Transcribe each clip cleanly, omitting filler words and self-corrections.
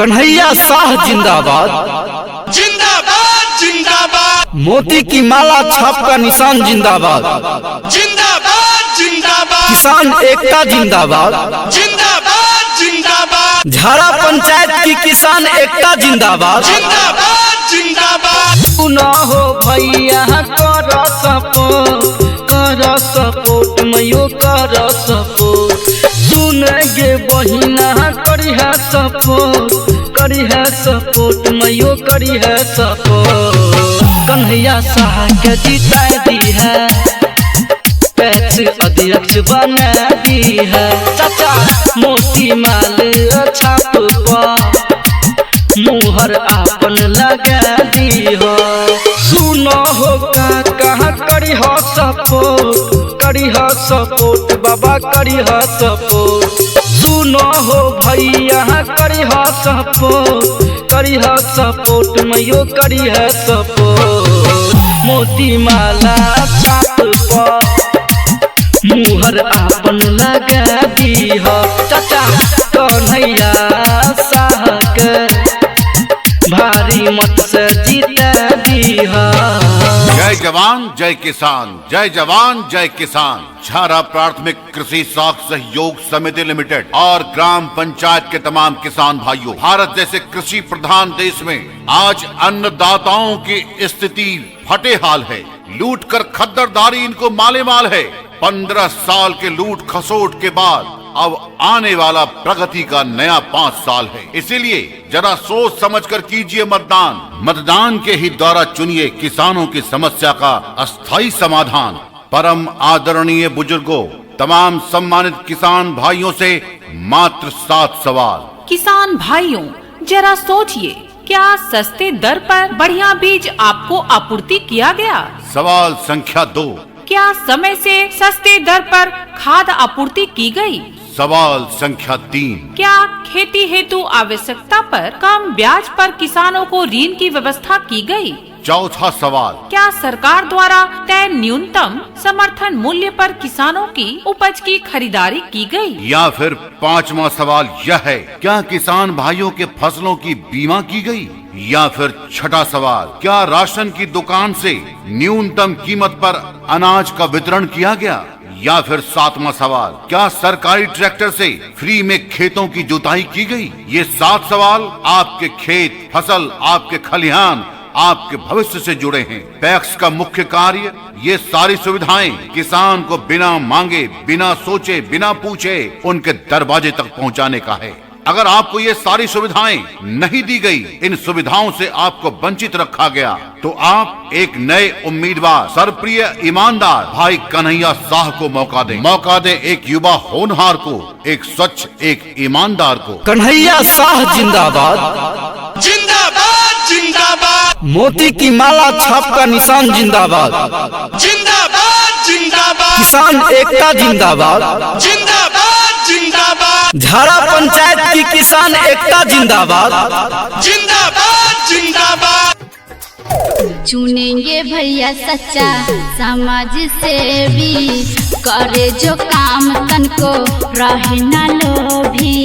कन्हैया शाह जिंदाबाद जिंदाबाद जिंदाबाद। मोती की माला छाप का निशान जिंदाबाद जिंदाबाद जिंदाबाद। किसान एकता जिंदाबाद जिंदाबाद जिंदाबाद। झारा पंचायत की किसान एकता जिंदाबाद जिंदाबाद जिंदाबाद। सुना हो भैया कर सपोर्ट मयो कर सपोर्ट सुन गे बहिना करिहा सपोर्ट मयो करिहा सपोर्ट कन्हैया शाह के जीता दी है पैक्स अध्यक्ष बना दी है चाचा मोती माल छाप पर मुहर आपन लगा दी हो सुनो हो कहाँ करिहा सपोर्ट बाबा करिहा सपोर्ट सुनो हो भैया करिहा सपोर्ट मयो करिहा सपोर्ट मोती माला छाप पर मुहर आपन लगा दी हो चाचा कन्हैया शाह के भारी मत से जीता दी हो। जय जवान जय किसान, जय जवान जय किसान। झारा प्राथमिक कृषि साख सहयोग समिति लिमिटेड और ग्राम पंचायत के तमाम किसान भाइयों, भारत जैसे कृषि प्रधान देश में आज अन्नदाताओं की स्थिति फटे हाल है। लूट कर खद्दरदारी इनको माले माल है। 15 साल के लूट खसोट के बाद अब आने वाला प्रगति का नया 5 साल है। इसीलिए जरा सोच समझकर कीजिए मतदान। मतदान के ही द्वारा चुनिए किसानों की समस्या का अस्थायी समाधान। परम आदरणीय बुजुर्गों, तमाम सम्मानित किसान भाइयों से मात्र 7 सवाल। किसान भाइयों, जरा सोचिए, क्या सस्ते दर पर बढ़िया बीज आपको आपूर्ति किया गया? सवाल संख्या 2। क्या समय से सस्ते दर पर खाद आपूर्ति की गई? सवाल संख्या 3। क्या खेती हेतु आवश्यकता पर कम ब्याज पर किसानों को ऋण की व्यवस्था की गई? चौथा सवाल। क्या सरकार द्वारा तय न्यूनतम समर्थन मूल्य पर किसानों की उपज की खरीदारी की गई? या फिर 5वां सवाल यह है, क्या किसान भाइयों के फसलों की बीमा की गई? या फिर 6ठा सवाल, क्या राशन की दुकान से न्यूनतम कीमत पर अनाज का वितरण किया गया? या फिर 7वां सवाल, क्या सरकारी ट्रैक्टर से फ्री में खेतों की जुताई की गई? ये 7 सवाल आपके खेत, फसल, आपके खलिहान, आपके भविष्य से जुड़े हैं। पैक्स का मुख्य कार्य ये सारी सुविधाएं किसान को बिना मांगे, बिना सोचे, बिना पूछे उनके दरवाजे तक पहुंचाने का है। अगर आपको ये सारी सुविधाएं नहीं दी गई, इन सुविधाओं से आपको वंचित रखा गया, तो आप एक नए उम्मीदवार, सरप्रिय ईमानदार भाई कन्हैया शाह को मौका दें एक युवा होनहार को, एक स्वच्छ, एक ईमानदार को। कन्हैया शाह जिंदाबाद जिंदाबाद जिंदाबाद। मोती की माला छाप का निशान जिंदाबाद जिंदाबाद जिंदाबाद। किसान एकता जिंदाबाद जिंदाबाद जिंदाबाद। झारा पंचायत की किसान एकता जिंदाबाद जिंदाबाद जिंदाबाद। चुनेंगे भैया सच्चा समाज सेवी, करे जो काम तन को रहे न लोभी।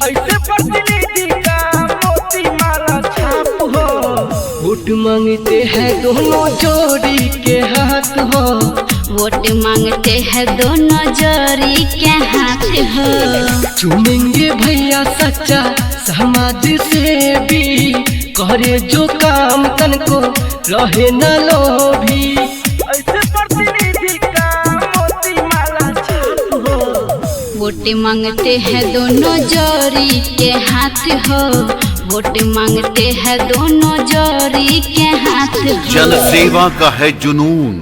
ऐसे प्रतिनिधि का मोती माला छाप हो, वोट मांगते हैं दोनों जोड़ी के हाथ हो। वोट मांगते हैं दोनों जोड़ी के हाथ हो। चुनेंगे भैया सच्चा समाज सेवी, करे जो काम तन को रहे न लोभी। ऐसे प्रतिनिधि का मोती माला छाप हो। वोट मांगते हैं दोनों जोड़ी के हाथ हो। वोट मांगते हैं दोनों जोड़ी के हाथ हो। जन सेवा का है जुनून,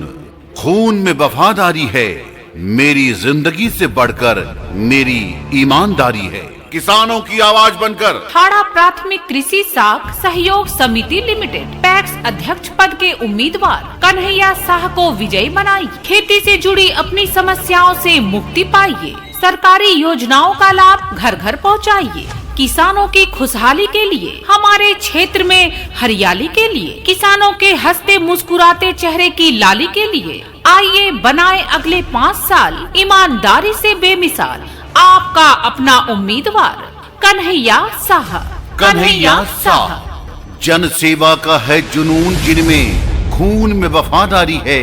खून में वफादारी है, मेरी जिंदगी से बढ़कर मेरी ईमानदारी है। किसानों की आवाज बनकर झारा प्राथमिक कृषि साख सहयोग समिति लिमिटेड पैक्स अध्यक्ष पद के उम्मीदवार कन्हैया शाह को विजयी बनाइए। खेती से जुड़ी अपनी समस्याओं से मुक्ति पाइए। सरकारी योजनाओं का लाभ घर घर पहुंचाइए। किसानों की खुशहाली के लिए, हमारे क्षेत्र में हरियाली के लिए, किसानों के हंसते मुस्कुराते चेहरे की लाली के लिए आइए बनाए अगले 5 साल ईमानदारी से बेमिसाल आपका अपना उम्मीदवार कन्हैया शाह। कन्हैया साह। जन सेवा का है जुनून जिनमें, खून में वफादारी है,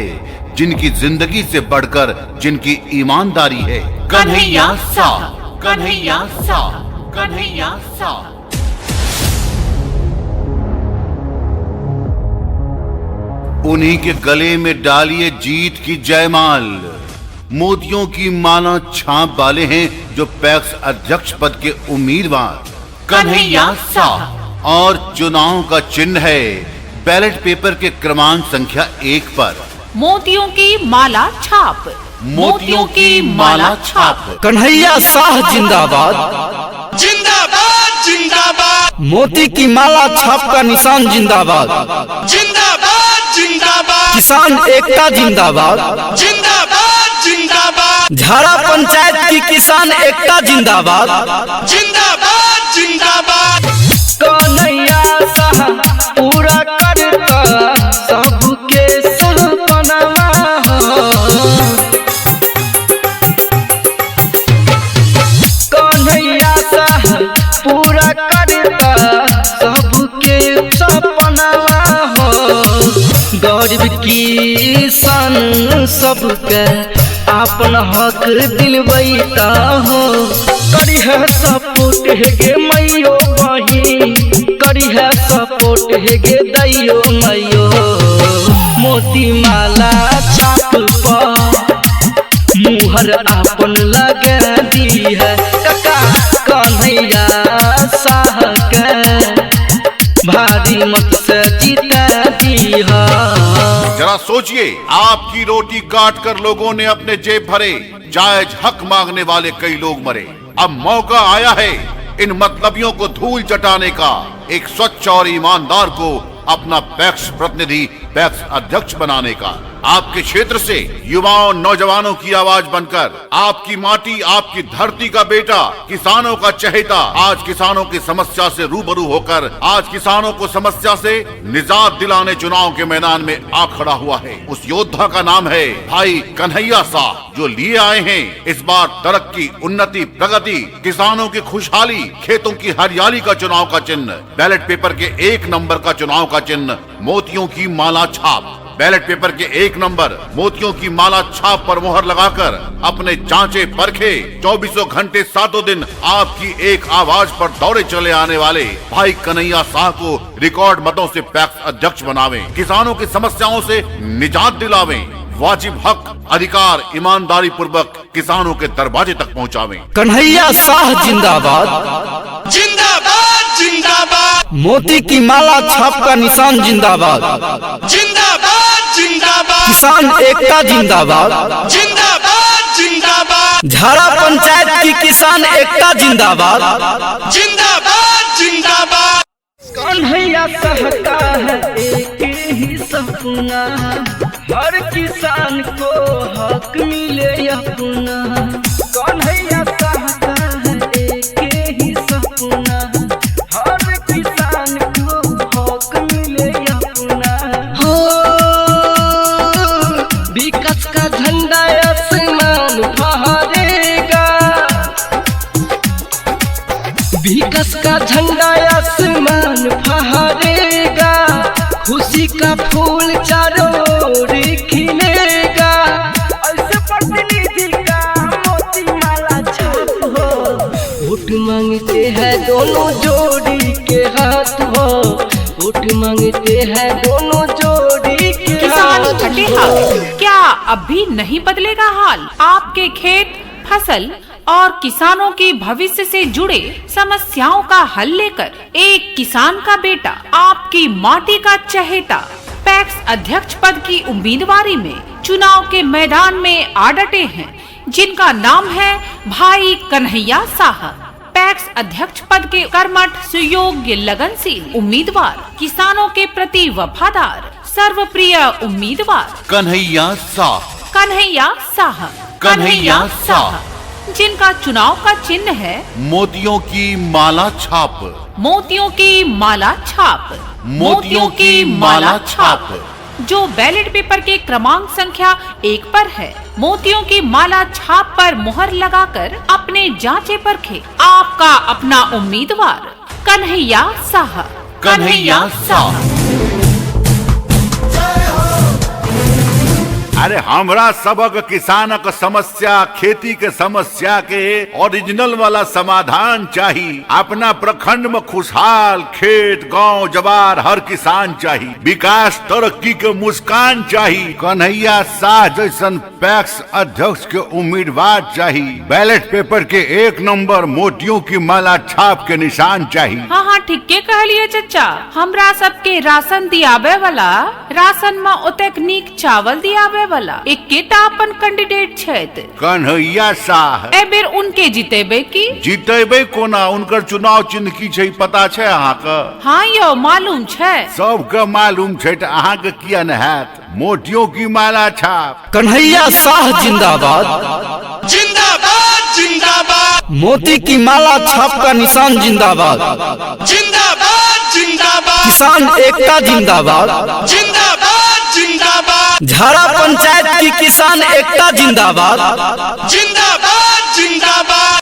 जिनकी जिंदगी से बढ़कर जिनकी ईमानदारी है। कन्हैया साह, कन्हैया साह, कन्हैया साह। उन्हीं के गले में डालिए जीत की जयमाल। मोतियों की माला छाप वाले हैं जो पैक्स अध्यक्ष पद के उम्मीदवार। कन्हैया साह। और चुनाव का चिन्ह है बैलेट पेपर के क्रमांक संख्या 1 पर मोतियों की माला छाप। मोतियों की माला छाप। कन्हैया साह जिंदाबाद, जिंदाबाद जिंदाबाद मोती की माला छाप का निशान जिंदाबाद, जिंदाबाद जिंदाबाद किसान एकता जिंदाबाद, जिंदाबाद जिंदाबाद झारा पंचायत की किसान एकता जिंदाबाद। जिंदाबाद जिंदाबाद कन्हैया साह पूरा करता सबके सपनवा हो। कन्हैया साह पूरा करता सबके सपनवा हो। गरीब किसान सबके आपन हक दिलवैता हो। करी है सपोर्ट है गे मैयो बहिन, करी है सपोर्ट है गे दैयो मैयो। मोती माला छाप पर मुहर आपन लगा दी है। काका कन्हैया साह के भारी मत से जीता दी है। जरा सोचिए, आपकी रोटी काट कर लोगों ने अपने जेब भरे, जायज हक मांगने वाले कई लोग मरे। अब मौका आया है इन मतलबियों को धूल चटाने का। एक स्वच्छ और ईमानदार को अपना पैक्स प्रतिनिधि, पैक्स अध्यक्ष बनाने का। आपके क्षेत्र से युवाओं नौजवानों की आवाज बनकर आपकी माटी, आपकी धरती का बेटा, किसानों का चहेता आज किसानों की समस्या से रूबरू होकर आज किसानों को समस्या से निजात दिलाने चुनाव के मैदान में आ खड़ा हुआ है। उस योद्धा का नाम है भाई कन्हैया साह, जो लिए आए हैं इस बार तरक्की, उन्नति, प्रगति, किसानों की खुशहाली, खेतों की हरियाली का चुनाव का चिन्ह, बैलेट पेपर के 1 नंबर का चुनाव का चिन्ह मोतियों की माला छाप। बैलेट पेपर के 1 नंबर मोतियों की माला छाप पर मुहर लगाकर अपने जांचे परखे 24 घंटे 7 दिन आपकी एक आवाज पर दौड़े चले आने वाले भाई कन्हैया साह को रिकॉर्ड मतों से पैक्स अध्यक्ष बनावें, किसानों की समस्याओं से निजात दिलावें, वाजिब हक, अधिकार ईमानदारी पूर्वक किसानों के दरवाजे तक पहुंचावें। कन्हैया साह जिंदाबाद, जिंदाबाद जिंदाबाद मोती की माला छाप का निशान जिंदाबाद, जिंदाबाद जिंदाबाद किसान एकता जिंदाबाद, जिंदाबाद जिंदाबाद झारा पंचायत की किसान एकता जिंदाबाद। जिंदाबाद जिंदाबाद कन्हैया साह का है एक ही सपना, हर किसान को हक मिले अपना। कन्हैया साह का है एक ही सपना, हर किसान को हक मिले अपना। हो विकास का झंडा आसमान फहरेगा, विकास का झंडा आसमान फहरेगा, खुशी का फूल चारों ओर खिलेगा। ऐसे प्रतिनिधि का मोती माला छाप हो, वोट मांगते हैं दोनों जोड़ी के हाथ हो, वोट मांगते हैं दोनों जोड़ी के किसान हाथ फटे हो। हाथ, क्या अब भी नहीं बदलेगा हाल? आपके खेत, फसल और किसानों की भविष्य से जुड़े समस्याओं का हल लेकर एक किसान का बेटा, आपकी माटी का चहेता, पैक्स अध्यक्ष पद की उम्मीदवारी में चुनाव के मैदान में आ डटे हैं, जिनका नाम है भाई कन्हैया साह। पैक्स अध्यक्ष पद के कर्मठ, सुयोग्य, लगनशील उम्मीदवार, किसानों के प्रति वफादार, सर्वप्रिय उम्मीदवार कन्हैया साह, कन्हैया साह, कन्हैया साह, जिनका चुनाव का चिन्ह है मोतियों की माला छाप। मोतियों की माला छाप। मोतियों की माला छाप, जो बैलेट पेपर के क्रमांक संख्या 1 पर है। मोतियों की माला छाप पर मुहर लगाकर अपने जांचे परखे आपका अपना उम्मीदवार कन्हैया साह। कन्हैया साह। अरे हमरा सबक किसानक समस्या खेती के समस्या के ओरिजिनल वाला समाधान चाहिए। अपना प्रखंड में खुशहाल खेत गांव जवार हर किसान चाहिए। विकास तरक्की के मुस्कान चाहिए। कन्हैया साह जैसन पैक्स अध्यक्ष के उम्मीदवार चाहिए। बैलेट पेपर के 1 नंबर मोतियों की माला छाप के निशान चाहिए। हाँ ठीक के कहलिए चचा। हमरा सबके राशन दियाबे वाला, राशन में ओतेक नीक चावल दियाबे वाला एकेटा अपन कैंडिडेट छथि, कन्हैया साह। ए बेर उनके जीतेबे की? जीतेबे कोना? उनकर चुनाव चिन्ह की छै पता छै अहाँ के? हाँ यो मालूम छै। सबके मालूम छै त अहाँ के किया न हैत? मोतियों की माला छाप। कन्हैया साह जिंदाबाद। जिंदाबाद जिंदाबाद। मोती की माला छाप का निशान जिंदाबाद। जिंदाबाद जिंदाबाद। किसान एकता जिंदाबाद। जिंदाबाद जिंदाबाद। झारा पंचायत की किसान एकता जिंदाबाद। जिंदाबाद जिंदाबाद।